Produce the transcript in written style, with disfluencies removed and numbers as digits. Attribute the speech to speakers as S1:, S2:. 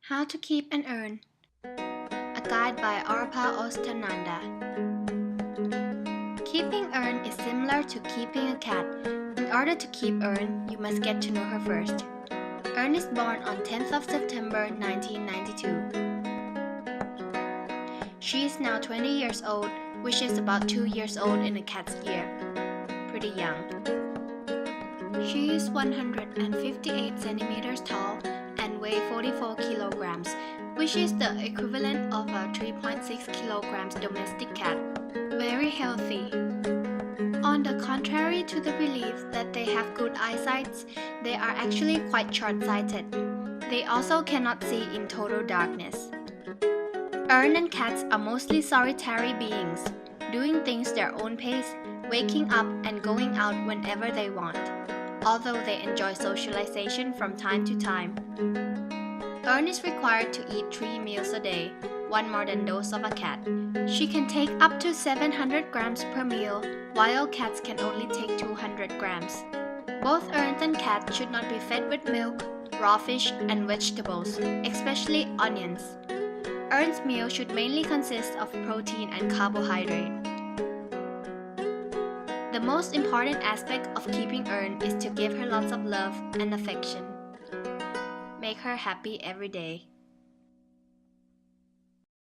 S1: How to Keep and Earn. A guide by Arpa Ostananda. Keeping Earn is similar to keeping a cat. In order to keep Earn, you must get to know her first. Earn is born on 10th of September 1992. She is now 20 years old, which is about 2 years old in a cat's year. Pretty young. She is 158 centimeters tall and weigh 44 kilograms, which is the equivalent of a 3.6 kilograms domestic cat. Very healthy. On the contrary to the belief that they have good eyesight, they are actually quite short-sighted. They also cannot see in total darkness. Earn and cats are mostly solitary beings, doing things their own pace, waking up and going out whenever they want, although they enjoy socialization from time to time. Earn is required to eat 3 meals a day, one more than those of a cat. She can take up to 700 grams per meal, while cats can only take 200 grams. Both Earn and cats should not be fed with milk, raw fish, and vegetables, especially onions. Earn's meal should mainly consist of protein and carbohydrate. The most important aspect of keeping Earn is to give her lots of love and affection. Make her happy every day.